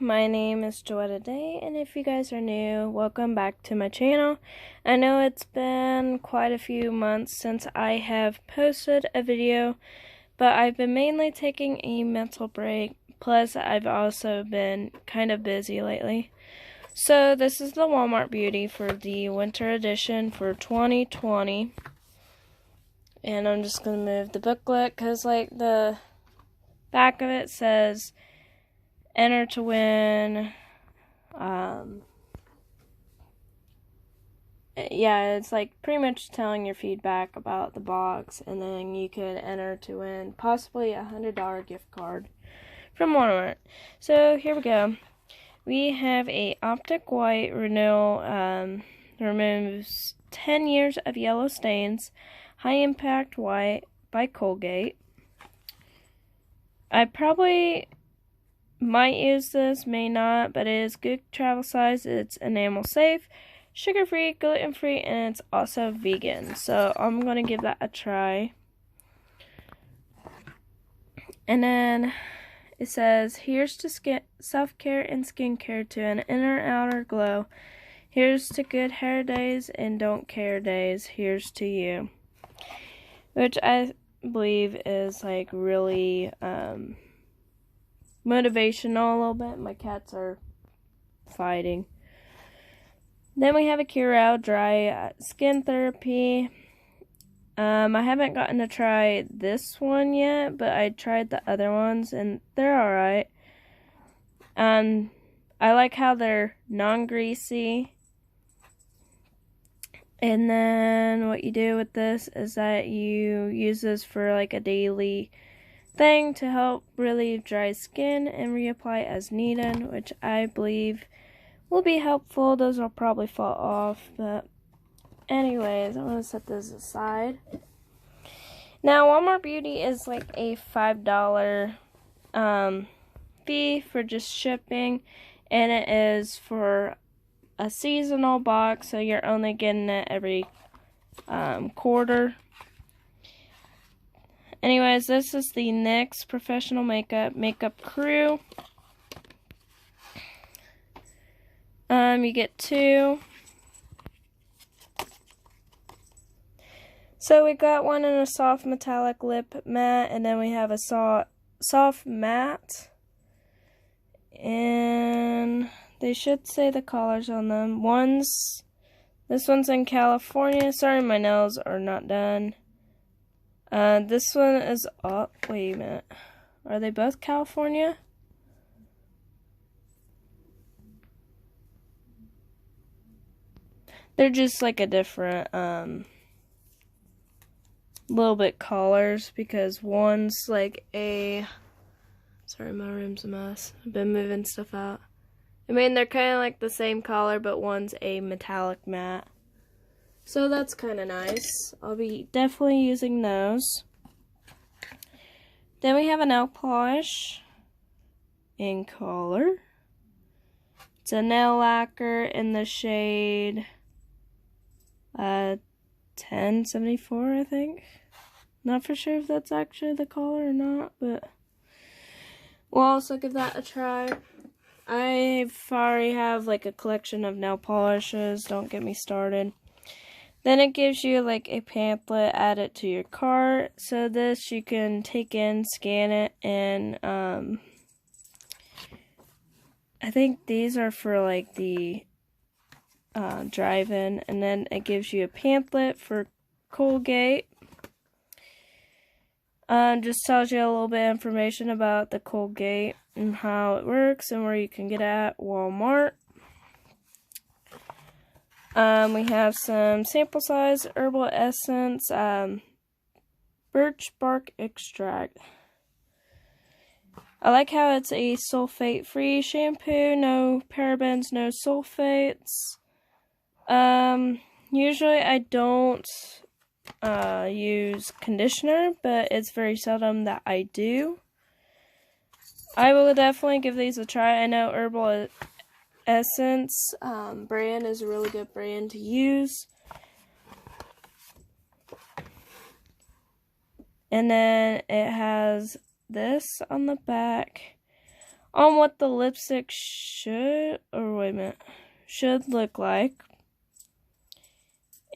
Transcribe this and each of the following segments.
my name is Joetta Day, and if you guys are new, welcome back to my channel. I know it's been quite a few months since I have posted a video, but I've been mainly taking a mental break, plus I've also been kind of busy lately. So this is the Walmart Beauty for the winter edition for 2020. And I'm just going to move the booklet because the back of it says enter to win. Yeah, it's pretty much telling your feedback about the box, and then you could enter to win possibly a $100 gift card from Walmart. So here we go. We have a Optic White Renewal, removes 10 years of yellow stains, high impact white by Colgate. I probably might use this, may not, but it is good travel size. It's enamel safe, sugar free, gluten free, and it's also vegan. So I'm gonna give that a try. And then it says, here's to self-care and skincare to an inner outer glow. Here's to good hair days and don't care days. Here's to you. Which I believe is really motivational a little bit. My cats are fighting. Then we have a Curel Dry Skin Therapy. I haven't gotten to try this one yet, but I tried the other ones and they're alright. I like how they're non-greasy. And then what you do with this is that you use this for a daily thing to help relieve dry skin and reapply as needed, which I believe will be helpful. Those will probably fall off, but anyways, I'm going to set this aside. Now, Walmart Beauty is a $5 fee for just shipping, and it is for a seasonal box, so you're only getting it every quarter. Anyways, this is the NYX Professional Makeup Crew. You get 2. So we got one in a soft metallic lip matte, and then we have a soft matte. And they should say the colors on them. This one's in California. Sorry, my nails are not done. This one is wait a minute. Are they both California? They're just a different, little bit colors, because one's sorry, my room's a mess. I've been moving stuff out. I mean, they're kind of the same color, but one's a metallic matte. So that's kind of nice. I'll be definitely using those. Then we have a nail polish in color. It's a nail lacquer in the shade 1074, I think. Not for sure if that's actually the color or not, but we'll also give that a try. I already have a collection of nail polishes. Don't get me started. Then it gives you a pamphlet, add it to your cart. So this you can take in, scan it, and I think these are for the drive-in. And then it gives you a pamphlet for Colgate. Just tells you a little bit of information about the Colgate and how it works and where you can get it at Walmart. We have some sample size herbal essence, birch bark extract. I like how it's a sulfate-free shampoo, no parabens, no sulfates. Usually I don't use conditioner, but it's very seldom that I do. I will definitely give these a try. I know Herbal Essence brand is a really good brand to use. And then it has this on the back. on what the lipstick should look like.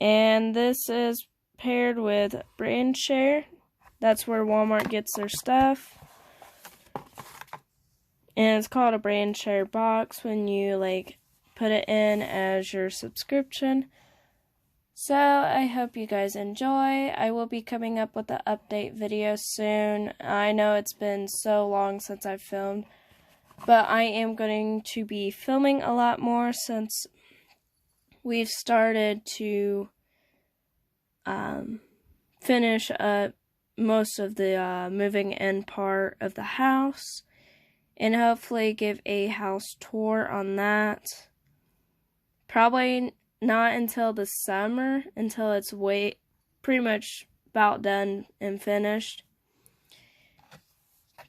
And this is paired with brand share. That's where Walmart gets their stuff. And it's called a brand share box when you like put it in as your subscription. So I hope you guys enjoy. I will be coming up with an update video soon. I know it's been so long since I've filmed, but I am going to be filming a lot more since we've started to finish up most of the moving in part of the house, and hopefully give a house tour on that. Probably not until the summer, until it's pretty much about done and finished.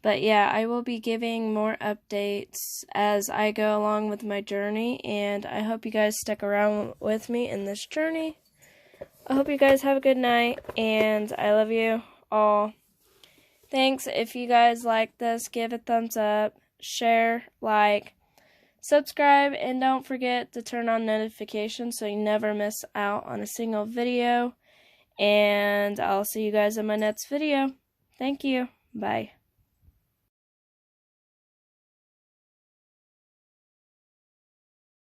But yeah, I will be giving more updates as I go along with my journey, and I hope you guys stick around with me in this journey. I hope you guys have a good night, and I love you all. Thanks. If you guys like this, give a thumbs up, share, like, subscribe, and don't forget to turn on notifications so you never miss out on a single video. And I'll see you guys in my next video. Thank you. Bye.